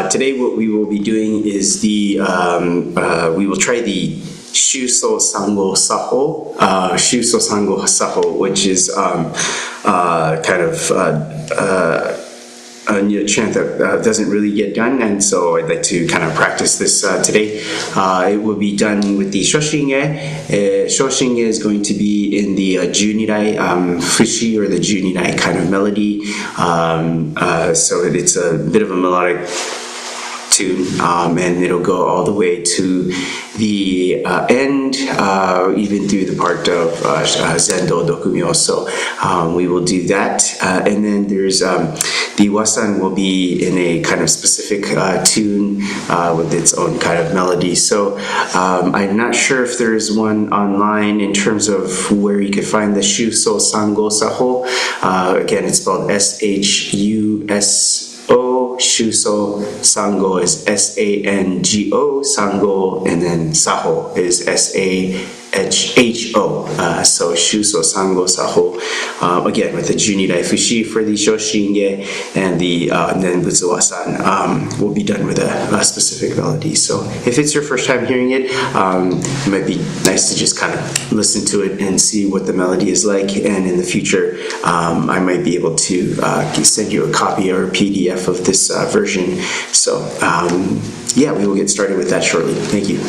today what we will be doing is we will try the Shuso Sango Saho, Shuso Sango Saho, which is kind of a chant that doesn't really get done, and so I'd like to kind of practice this today. It will be done with the Shoshinge. Shoshinge is going to be in the Junirai fushi, or the Junirai kind of melody. So it's a bit of a melodic tune, and it'll go all the way to the end, even through the part of Zendo Dokumyo. So we will do that, and then there's the wasan will be in a kind of specific tune with its own kind of melody. So I'm not sure if there's one online in terms of where you could find the Shuso Sango Saho. Again, it's spelled S-H-U-S-O. Shuso Sango is S-A-N-G-O, Sango, and then Saho is S-A-H-H-O. So Shuso Sango Saho, again with the Junirai fushi for the Shoshinge, and then Butsuwasan will be done with a specific melody. So if it's your first time hearing it, it might be nice to just kind of listen to it and see what the melody is like, and in the future I might be able to send you a copy or a PDF of this version. So yeah, we will get started with that shortly. Thank you.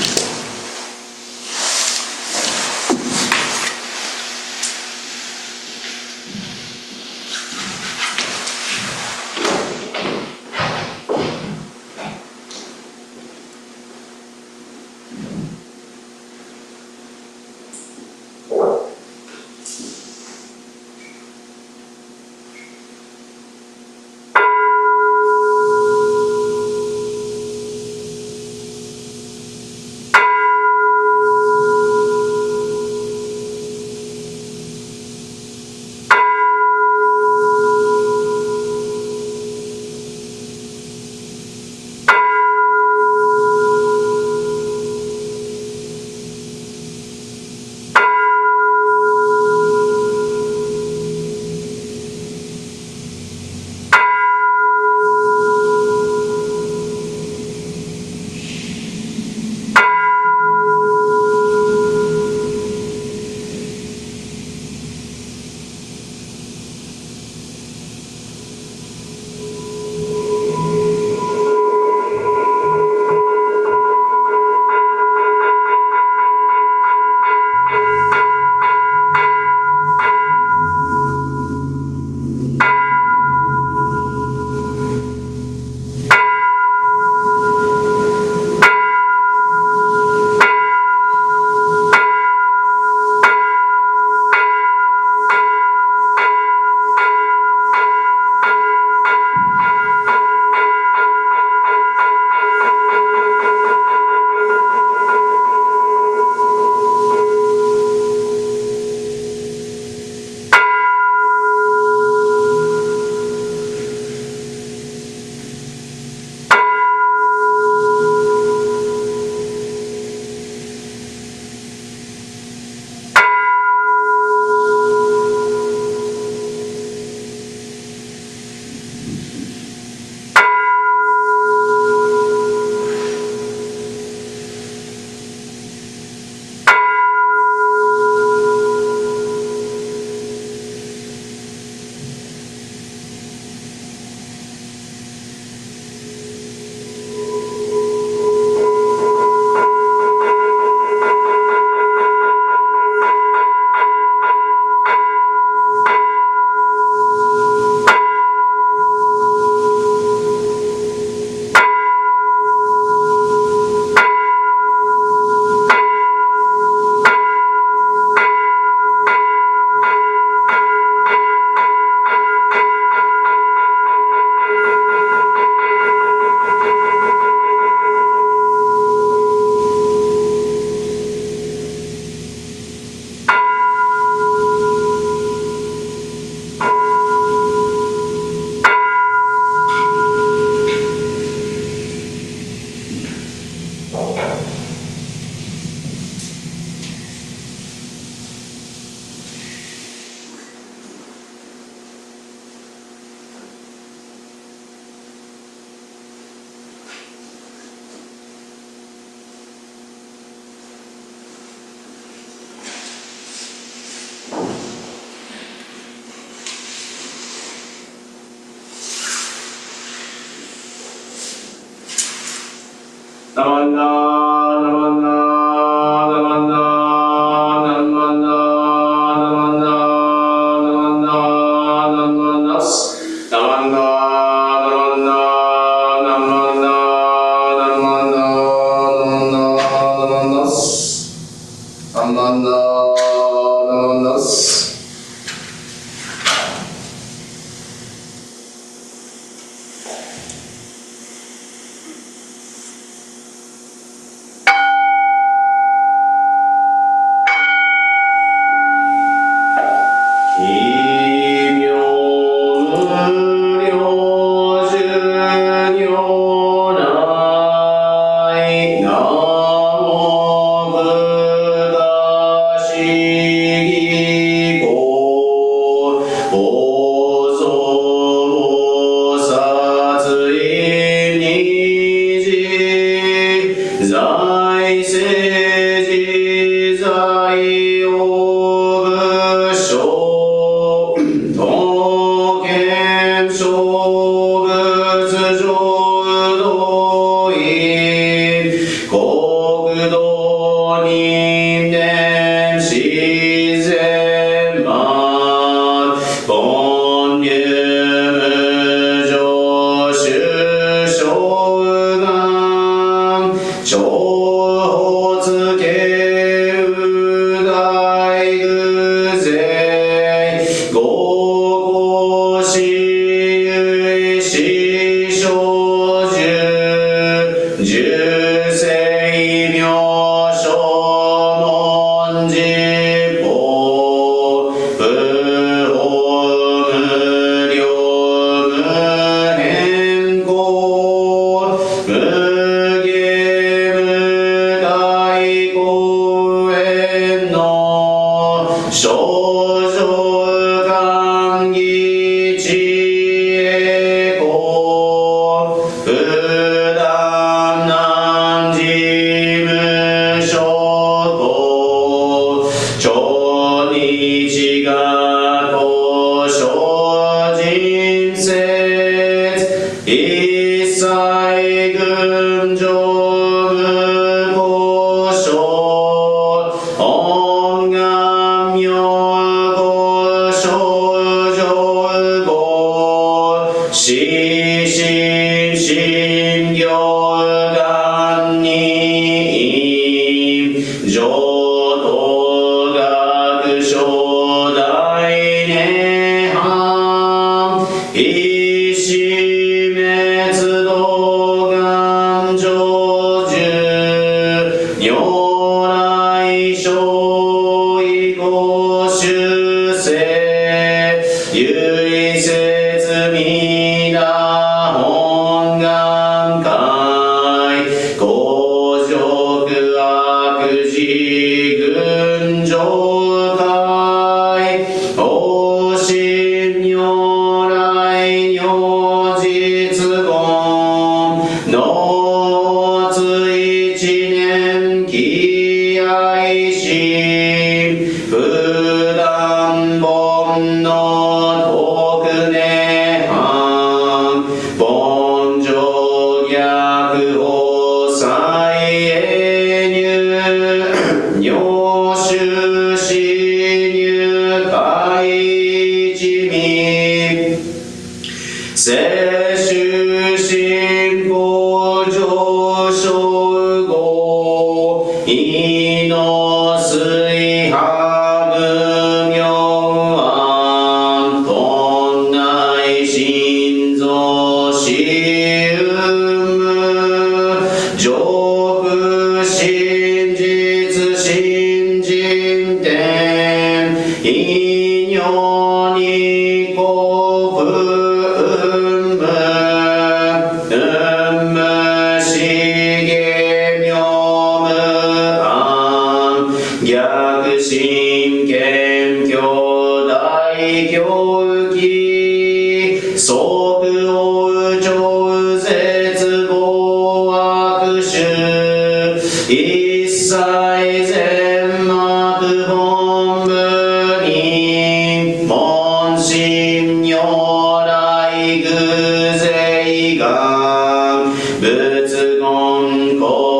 仏言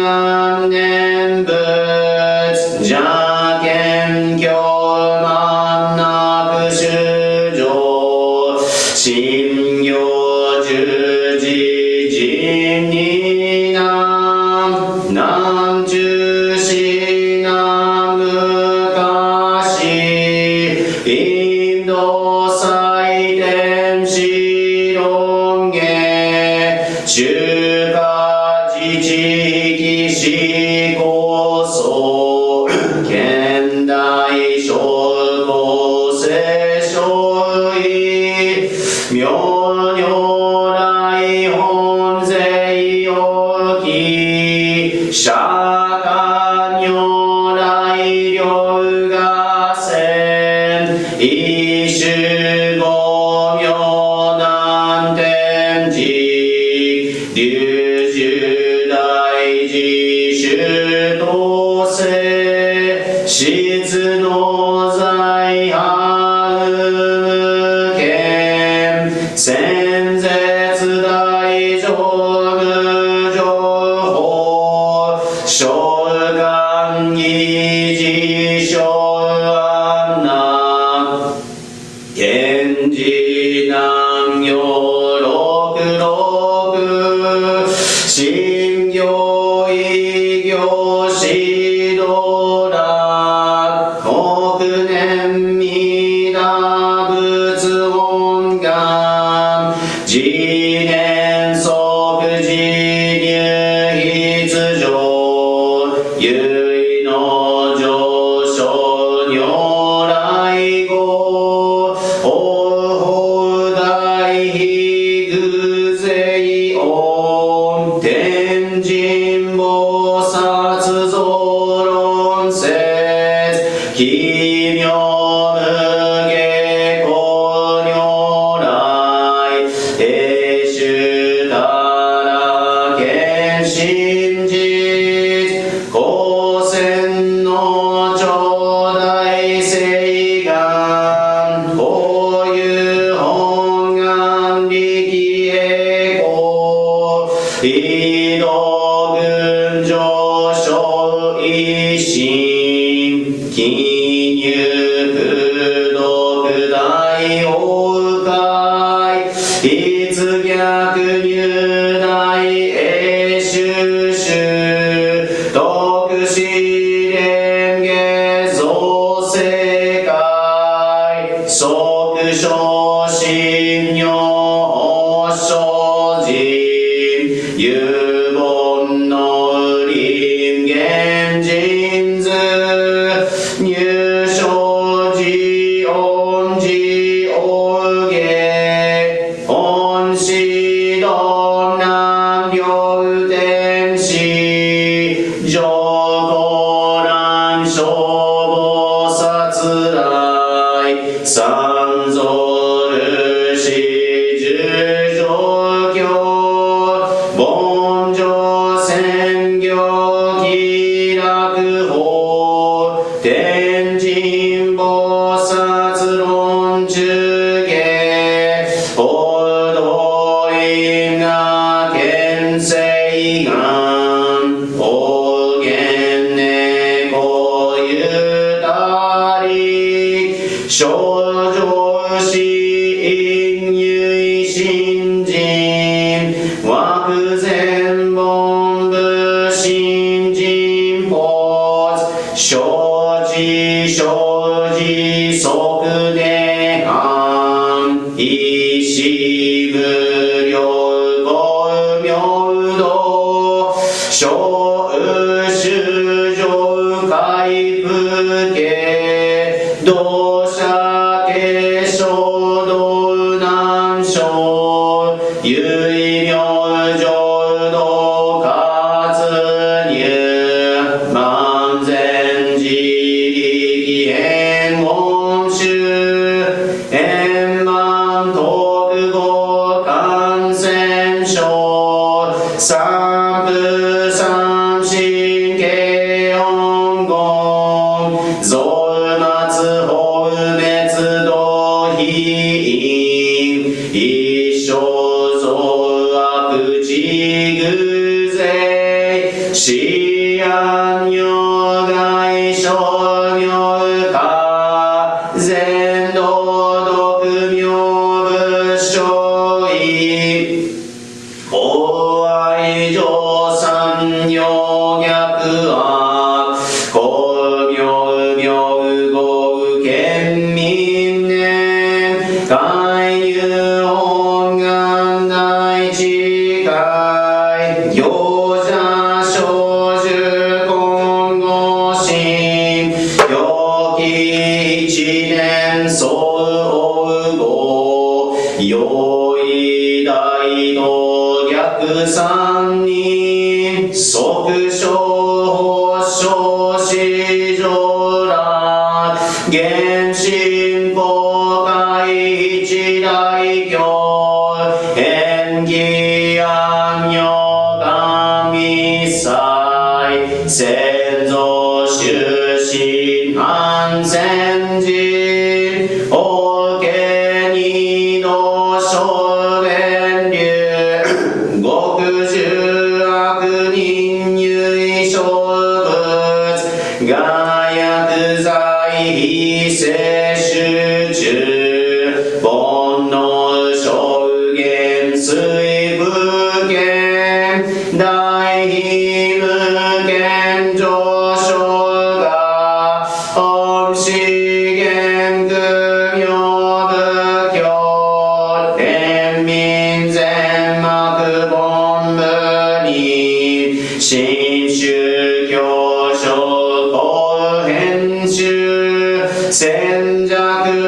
願念仏邪見教満なく修上信行十字人に南中心南昔インド祭天子論言中華自治域思考層現代小公正書位明如来本税をき釈迦如来両が千一種五明南天寺龍十大寺主統制質の財派無権先絶大上部情報召喚議事小安南源氏南陽六六新行異行指導ら北年未打仏本願自念即自入筆上唯の上昇如来語法大悲偶税音天神菩薩増論説奇妙無下公如来永衆たら見真実光線の頂戴誓願法有本願力栄光移動群上昇一心金入功徳大法界筆逆入大永修習徳子蓮華造世界即昇進如精進有本の林源人図入生寺恩寺おげ本師道南両天使上皇南小菩薩来三蔵ルシ十条教凡上宣教気楽法天神菩薩論中下報道因果見誓願方言猫ゆたり少女子因由信心枠前本部信心法生じ生じ即涅槃一子無量光明道小修上海部家同社家小道南小唯妙浄土活入万全自力変音集円満特語感染症三部三思案如外諸行化全道独名仏所意法愛上三行逆悪公明明語県民年海流本願大智慧行者小樹今後心良き一年相追う語用意大道逆三人即小法小市上来原神法界一大教縁起安女神祭先祖終身安全人王家二度小電流極重悪人有小物害悪罪非摂取中煩悩証言水部権大非無権上昇が本資源苦行仏教天民全幕本部に新宗教書公編集戦弱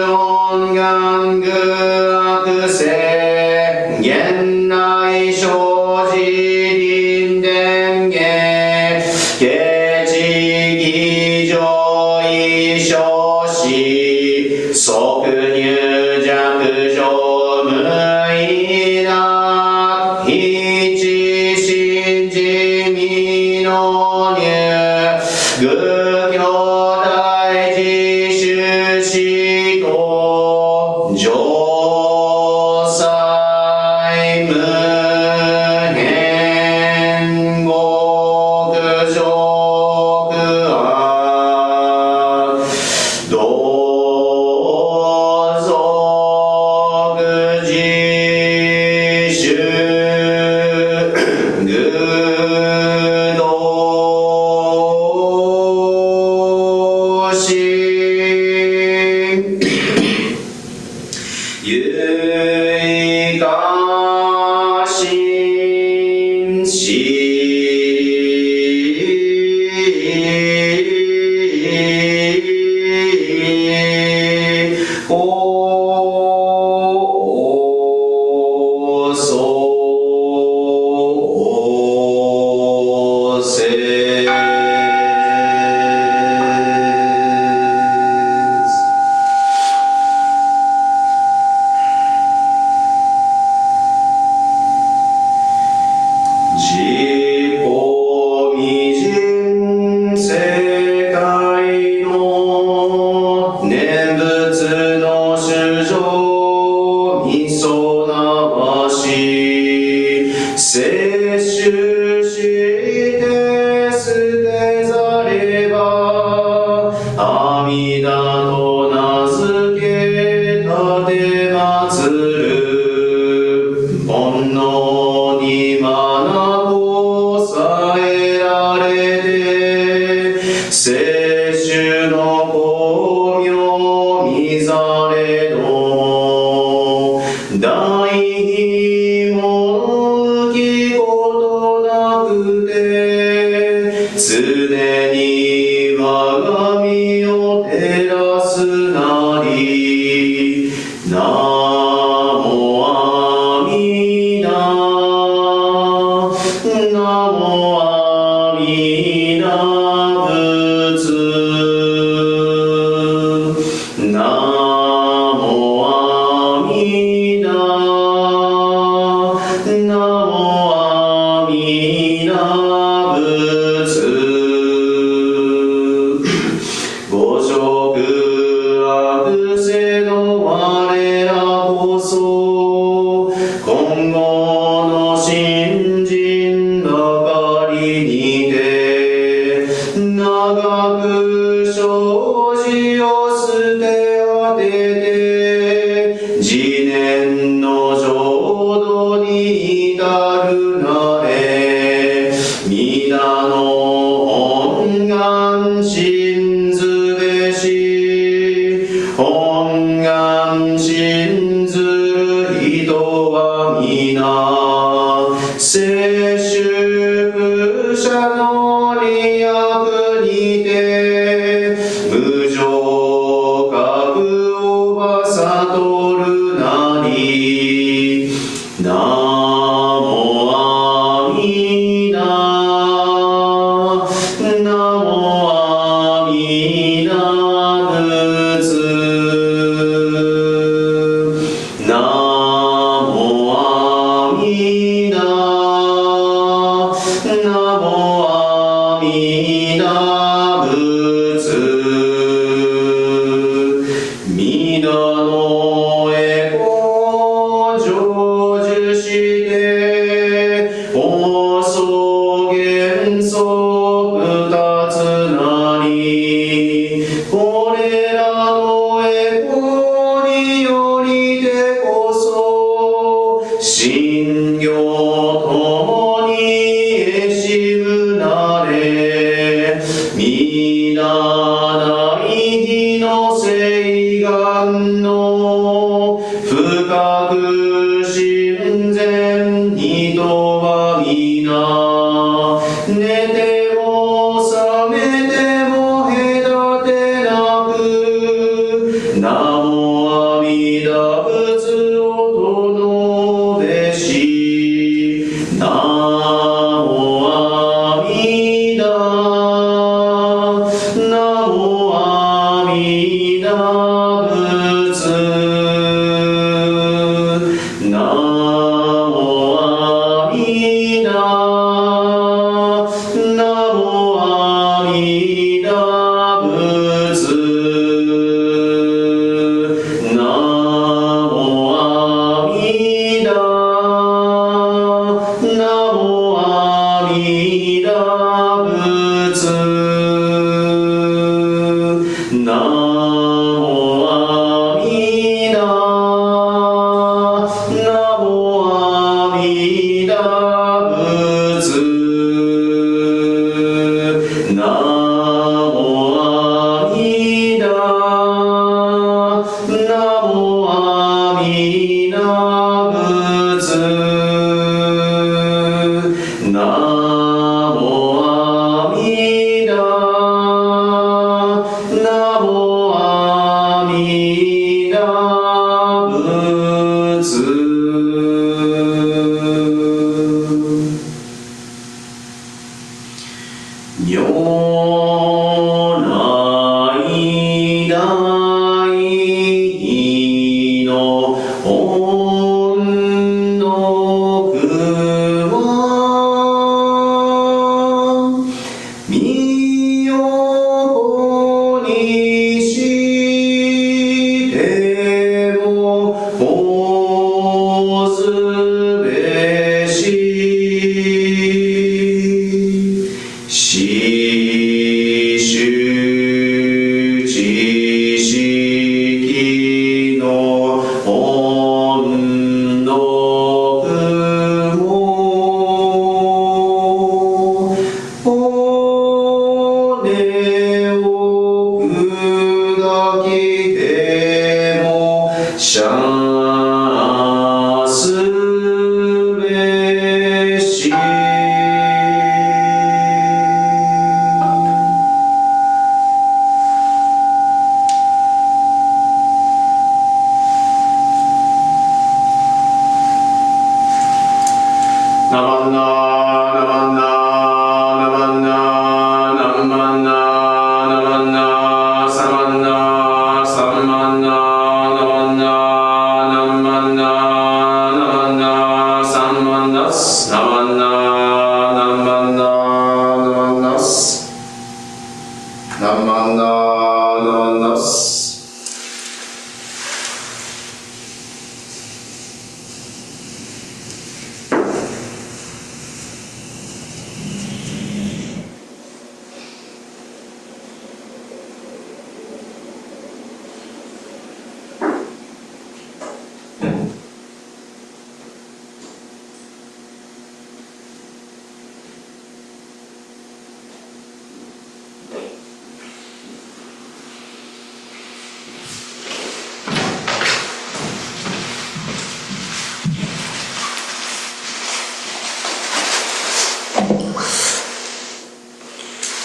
本願具悪性現内生じ臨伝下下地義上位小子即入弱上無意な一心地味の入愚教大事終始と上祭無変極上悪同族自主愚道心唯我心法創世自己未尽世界の念仏の主情みそなわし摂取して捨てざれば阿弥陀と名付けたてまつる煩悩に学ぼさえられて摂取の光明見ざれども大非物浮きことなくて常に我が身を照らすなりなもあみななもあみな仏なもあみななもあみな仏五色悪世の我らこそ今後の信心ばかりにて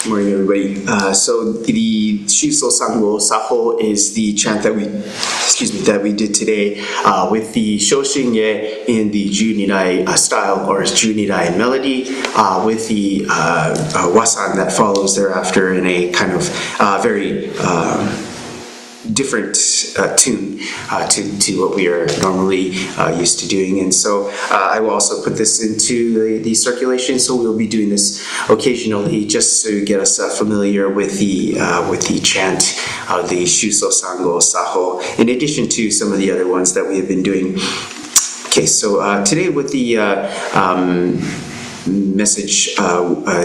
Good morning, everybody. So the Shuso, Sango, Saho is the chant that we did today with the Shoshinge in the Junirai style or Junirai melody, with the wasan that follows thereafter in a kind of very different tune to what we are normally used to doing. And so I will also put this into the circulation, so we'll be doing this occasionally just to get us familiar with the chant of the Shuso, Sango, Saho, in addition to some of the other ones that we have been doing. Okay, so today with the message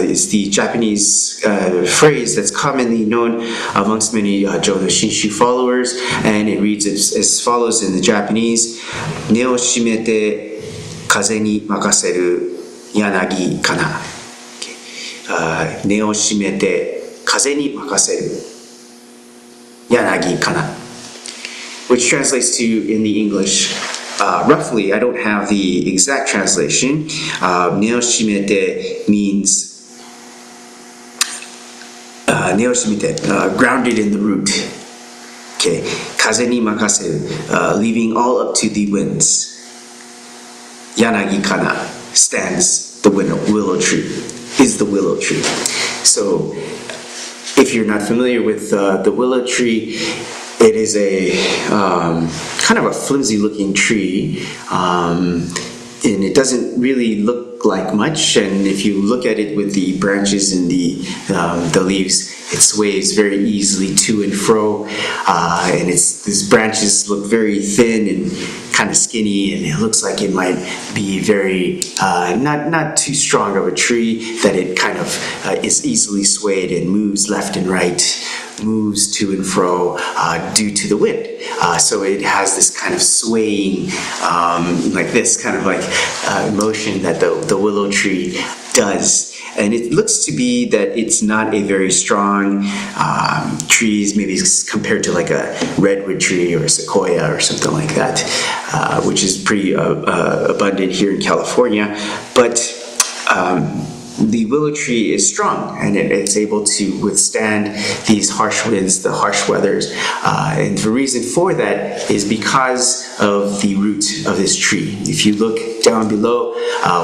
is the Japanese phrase that's commonly known amongst many Jodo Shinshu followers, and it reads as follows in the Japanese: 根をしめて風に任せる柳かな。根をしめて風に任せる柳かな. Which translates to, in the English, roughly, I don't have the exact translation. Neoshimete means grounded in the root. Okay, kaze ni makaseru, leaving all up to the winds. Yanagi kana stands the willow tree, is the willow tree. So, if you're not familiar with the willow tree, it is a kind of a flimsy looking tree, and it doesn't really look like much, and if you look at it with the branches and the leaves, it sways very easily to and fro, and these branches look very thin and kind of skinny, and it looks like it might be very not too strong of a tree, that it kind of is easily swayed and moves left and right, moves to and fro due to the wind. So it has this kind of swaying, like this kind of like motion that the willow tree does. And it looks to be that it's not a very strong tree, maybe compared to like a redwood tree or a sequoia or something like that, which is pretty abundant here in California. But the willow tree is strong, and it's able to withstand these harsh winds, the harsh weathers. And the reason for that is because of the root of this tree. If you look down below,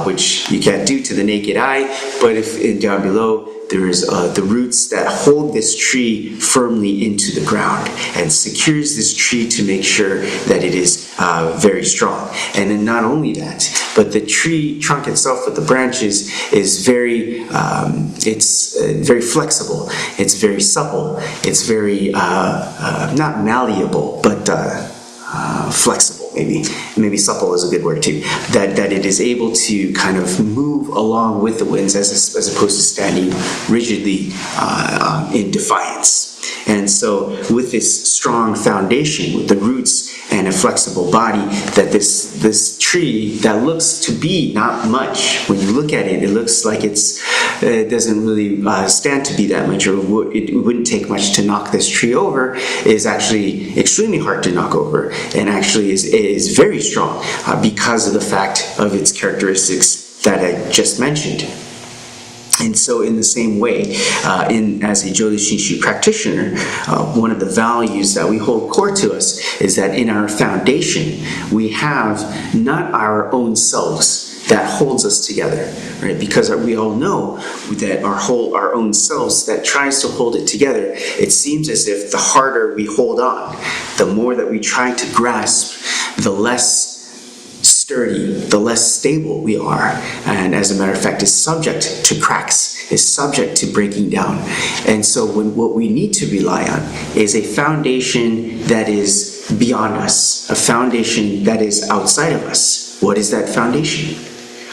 which you can't do to the naked eye, but if down below, there's the roots that hold this tree firmly into the ground and secures this tree to make sure that it is very strong. And then not only that, but the tree trunk itself with the branches is very, it's very flexible. It's very supple. It's very, not malleable, but flexible. Maybe supple is a good word too. That it is able to kind of move along with the winds as opposed to standing rigidly in defiance. And so with this strong foundation, with the roots and a flexible body, that this tree that looks to be not much, when you look at it, it looks like it doesn't really stand to be that much, or it wouldn't take much to knock this tree over, is actually extremely hard to knock over, and actually is very strong because of the fact of its characteristics that I just mentioned. And so in the same way, as a Jodo Shinshu practitioner, one of the values that we hold core to us is that in our foundation, we have not our own selves that holds us together, right? Because we all know that our own selves that tries to hold it together, it seems as if the harder we hold on, the more that we try to grasp, the less sturdy, the less stable we are, and as a matter of fact is subject to cracks, is subject to breaking down. And so what we need to rely on is a foundation that is beyond us, a foundation that is outside of us. What is that foundation?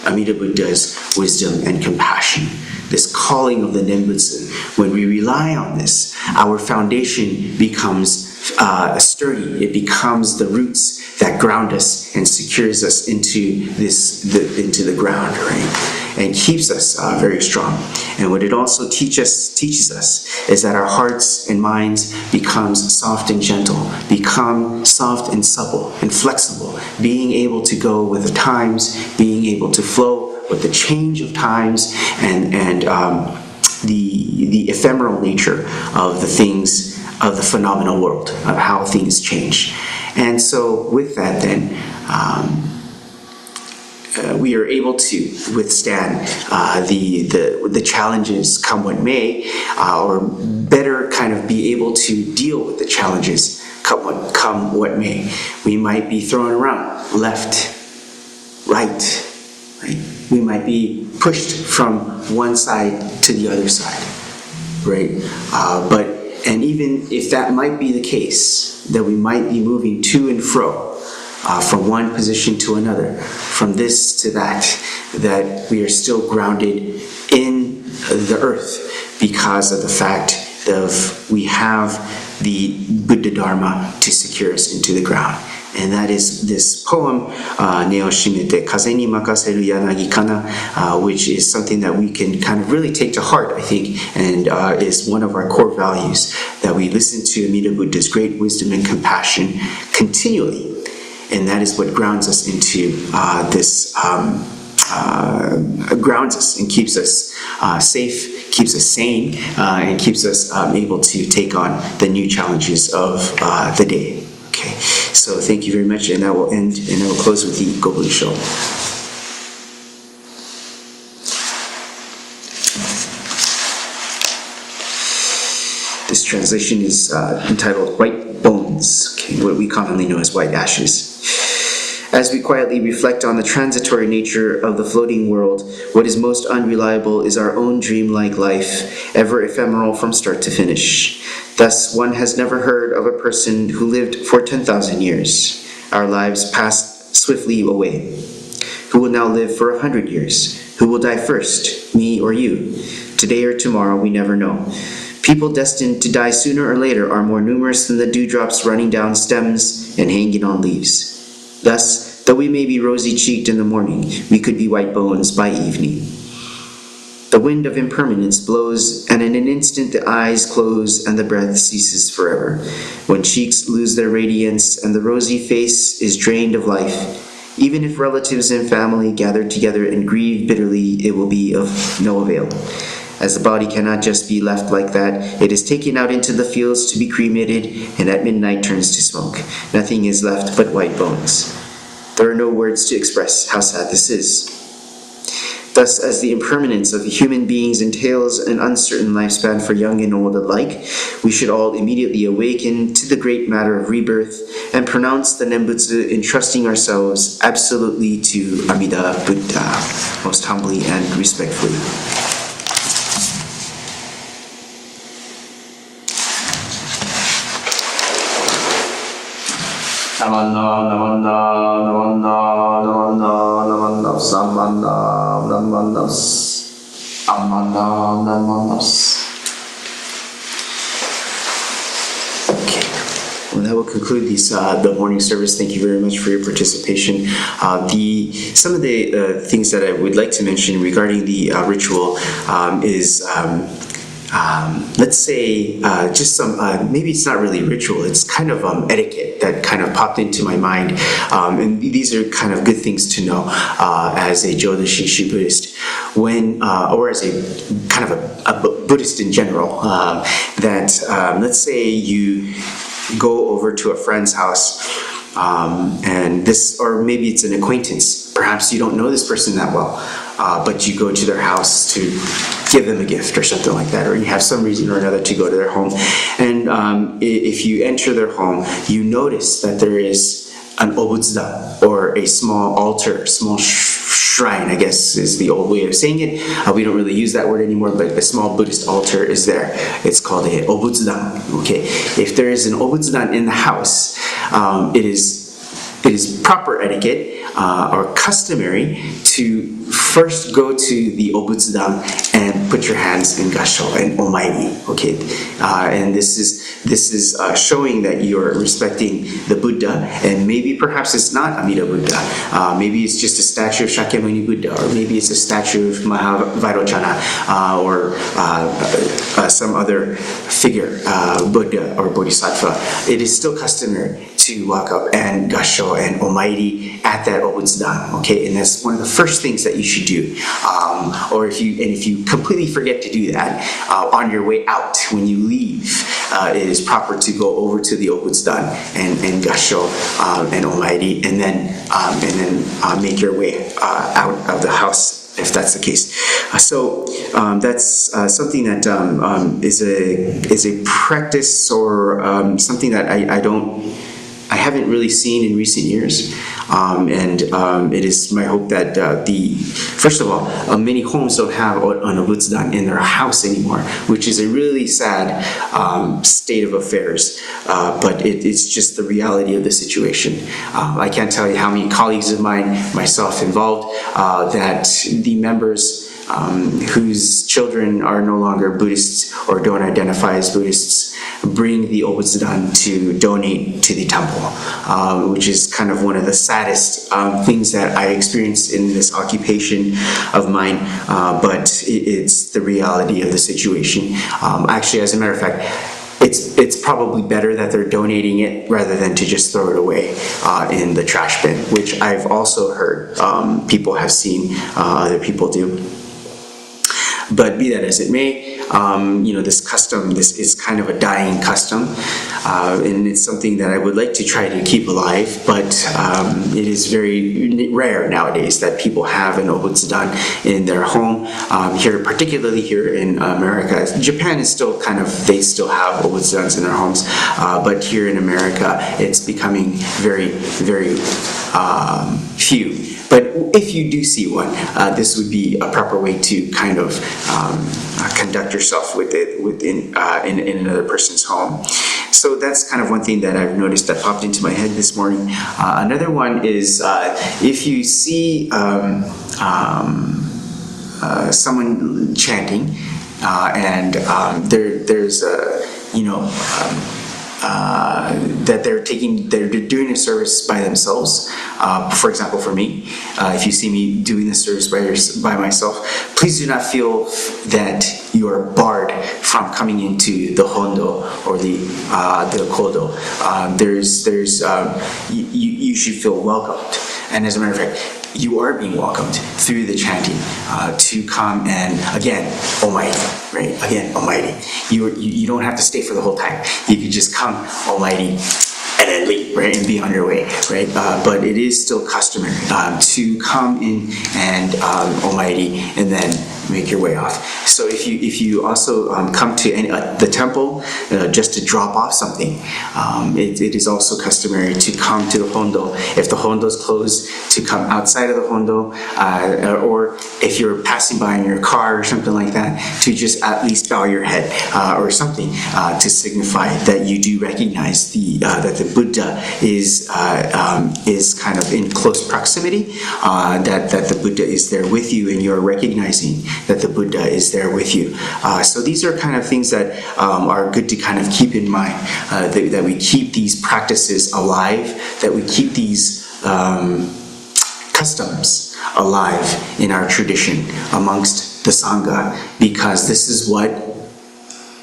Amida Buddha's wisdom and compassion, this calling of the Nembutsu. When we rely on this, our foundation becomes sturdy. It becomes the roots that ground us and secures us into the ground, right? And keeps us very strong. And what it also teaches us is that our hearts and minds becomes soft and gentle, become soft and supple and flexible, being able to go with the times, being able to flow with the change of times, and the ephemeral nature of the things, of the phenomenal world, of how things change. And so with that then, we are able to withstand the challenges come what may, or better kind of be able to deal with the challenges come what may. We might be thrown around left, right? We might be pushed from one side to the other side, right? And even if that might be the case, that we might be moving to and fro, from one position to another, from this to that we are still grounded in the earth because of the fact of we have the Buddha Dharma to secure us into the ground. And that is this poem, 根をしめて風にまかせる柳かな, which is something that we can kind of really take to heart, I think, and is one of our core values, that we listen to Amida Buddha's great wisdom and compassion continually. And that is what grounds us into grounds us and keeps us safe, keeps us sane, and keeps us able to take on the new challenges of the day. Okay, so thank you very much, and I will end, and I will close with the Gobun Show. This translation is entitled White Bones, okay, what we commonly know as white ashes. As we quietly reflect on the transitory nature of the floating world, what is most unreliable is our own dreamlike life, ever ephemeral from start to finish. Thus, one has never heard of a person who lived for 10,000 years. Our lives passed swiftly away. Who will now live for 100 years? Who will die first, me or you? Today or tomorrow, we never know. People destined to die sooner or later are more numerous than the dewdrops running down stems and hanging on leaves. Thus, though we may be rosy-cheeked in the morning, we could be white bones by evening. The wind of impermanence blows, and in an instant the eyes close and the breath ceases forever. When cheeks lose their radiance and the rosy face is drained of life, even if relatives and family gather together and grieve bitterly, it will be of no avail. As the body cannot just be left like that, it is taken out into the fields to be cremated, and at midnight turns to smoke. Nothing is left but white bones. There are no words to express how sad this is. Thus, as the impermanence of human beings entails an uncertain lifespan for young and old alike, we should all immediately awaken to the great matter of rebirth and pronounce the Nembutsu, entrusting ourselves absolutely to Amida Buddha, most humbly and respectfully. Namanda, namanda, namanda, namanda, namanda, samanda, namanda, amanda, namanda. Okay. Well, that will conclude the morning service. Thank you very much for your participation. Some of the things that I would like to mention regarding the ritual is let's say just some, maybe it's not really ritual, it's kind of etiquette that kind of popped into my mind. And these are kind of good things to know as a Jodo Shinshu Buddhist, or as a kind of a Buddhist in general, that let's say you go over to a friend's house, and this, or maybe it's an acquaintance, perhaps you don't know this person that well, but you go to their house to give them a gift or something like that, or you have some reason or another to go to their home. And if you enter their home, you notice that there is an obutsudan, or a small altar, small shrine, I guess is the old way of saying it. We don't really use that word anymore, but a small Buddhist altar is there. It's called a obutsudan. Okay, if there is an obutsudan in the house, it is proper etiquette or customary to first go to the obutsudan and put your hands in gasho and omairi. Okay, and this is showing that you're respecting the Buddha, and maybe perhaps it's not Amida Buddha. Maybe it's just a statue of Shakyamuni Buddha, or maybe it's a statue of Mahavairochana, or some other figure, Buddha or Bodhisattva. It is still customary to walk up and gasho and omairi at that obutsudan, okay? And that's one of the first things that you should do. Or if you completely forget to do that, on your way out, when you leave, it is proper to go over to the obutsudan and gasho and omairi, and then make your way out of the house, if that's the case. So that's something that is a practice, or something that I haven't really seen in recent years. It is my hope that first of all, many homes don't have an obutsudan in their house anymore, which is a really sad state of affairs. But it's just the reality of the situation. I can't tell you how many colleagues of mine, myself involved, that the members whose children are no longer Buddhists or don't identify as Buddhists bring the obutsudan to donate to the temple, which is kind of one of the saddest things that I experienced in this occupation of mine, but it's the reality of the situation. Actually, as a matter of fact, it's probably better that they're donating it rather than to just throw it away in the trash bin, which I've also heard people have seen other people do. But be that as it may, this custom, this is kind of a dying custom, and it's something that I would like to try to keep alive, but it is very rare nowadays that people have an obutsudan in their home, particularly here in America. Japan is still they still have obutsudans in their homes, but here in America, it's becoming very, very few. But if you do see one, this would be a proper way to kind of conduct yourself with it in another person's home. So that's kind of one thing that I've noticed that popped into my head this morning. Another one is if you see someone chanting, and there's a that they're doing a service by themselves. For example, for me, if you see me doing the service by myself, please do not feel that you are barred from coming into the hondo or the kodo. You should feel welcomed, and as a matter of fact, you are being welcomed through the chanting to come and, again, Almighty, right? Again, Almighty. You don't have to stay for the whole time. You can just come, Almighty, and then leave, right, and be on your way, right? But it is still customary to come in and Almighty, and then make your way off. So if you also come to the temple just to drop off something, it is also customary to come to the hondo. If the hondo is closed, to come outside of the hondo, or if you're passing by in your car or something like that, to just at least bow your head or something to signify that you do recognize that the Buddha is kind of in close proximity, that the Buddha is there with you, and you're recognizing that the Buddha is there with you. So these are kind of things that are good to kind of keep in mind, that we keep these practices alive, that we keep these customs alive in our tradition amongst the Sangha, because this is what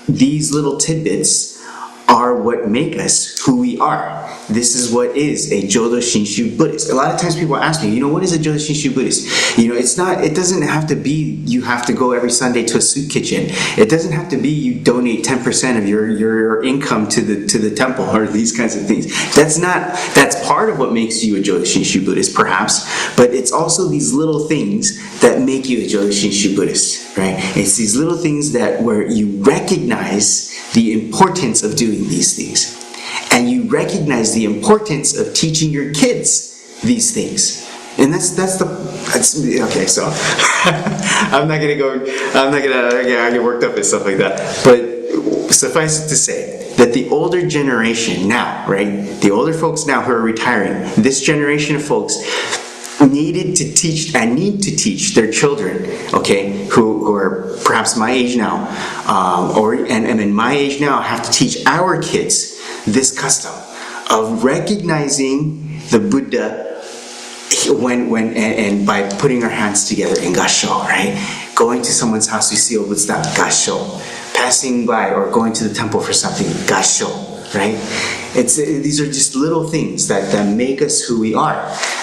these little tidbits are, what make us who we are. This is what is a Jodo Shinshu Buddhist. A lot of times people ask me, what is a Jodo Shinshu Buddhist? It doesn't have to be you have to go every Sunday to a soup kitchen. It doesn't have to be you donate 10% of your income to the temple or these kinds of things. That's part of what makes you a Jodo Shinshu Buddhist, perhaps, but it's also these little things that make you a Jodo Shinshu Buddhist, right? It's these little things where you recognize the importance of doing these things. And you recognize the importance of teaching your kids these things. And that's okay, so I'm not gonna get worked up and stuff like that. But suffice it to say that the older generation now, right? The older folks now who are retiring, this generation of folks need to teach their children, okay, who are perhaps my age now, and in my age now, have to teach our kids this custom of recognizing the Buddha when by putting our hands together in gasho, right? Going to someone's house, we see obutsudan, gasho. Passing by or going to the temple for something, gasho, right? These are just little things that make us who we are.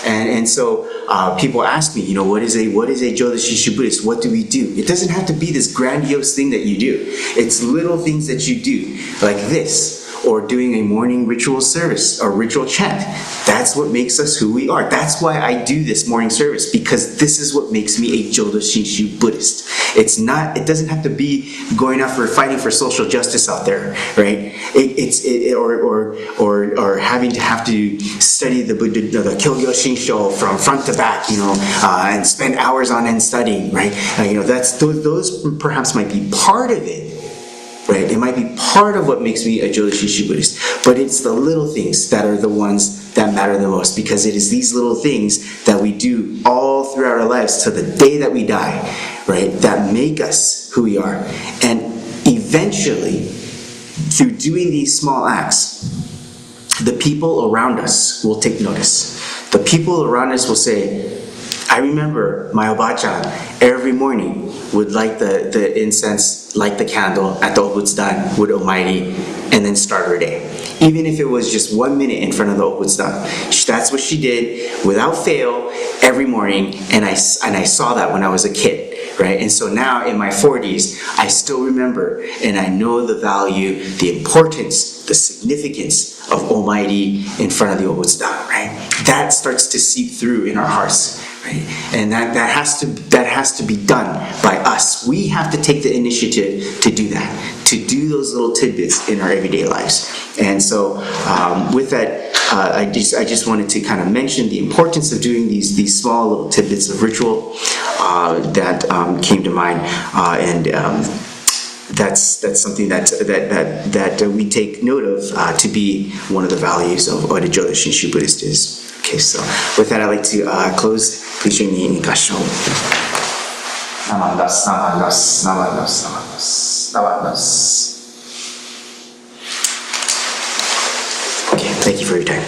And so people ask me, what is a Jodo Shinshu Buddhist? What do we do? It doesn't have to be this grandiose thing that you do. It's little things that you do, like this, or doing a morning ritual service or ritual chant. That's what makes us who we are. That's why I do this morning service, because this is what makes me a Jodo Shinshu Buddhist. It doesn't have to be going out for fighting for social justice out there, right? Or having to study the Buddha, the Kyogyo Shinsho from front to back, and spend hours on end studying, right? Those perhaps might be part of it. Right? It might be part of what makes me a Jodo Shinshu Buddhist, but it's the little things that are the ones that matter the most, because it is these little things that we do all throughout our lives to the day that we die, right? That make us who we are. And eventually, through doing these small acts, the people around us will take notice. The people around us will say, I remember my Oba-chan every morning would light the incense, light the candle at the Obutsudan with Omairi, and then start her day. Even if it was just 1 minute in front of the Obutsudan. That's what she did without fail every morning, and I saw that when I was a kid, right? And so now in my 40s, I still remember, and I know the value, the importance, the significance of Omairi in front of the Obutsudan, right? That starts to seep through in our hearts. Right? And that has to be done by us. We have to take the initiative to do that, to do those little tidbits in our everyday lives. And so with that, I just wanted to kind of mention the importance of doing these small little tidbits of ritual that came to mind, and that's something that we take note of to be one of the values of what a Jodo Shinshu Buddhist is. Okay, so with that, I'd like to close. Please join me in Gasho. Namandas, namandas, namandas, namandas, namandas. Okay, thank you for your time.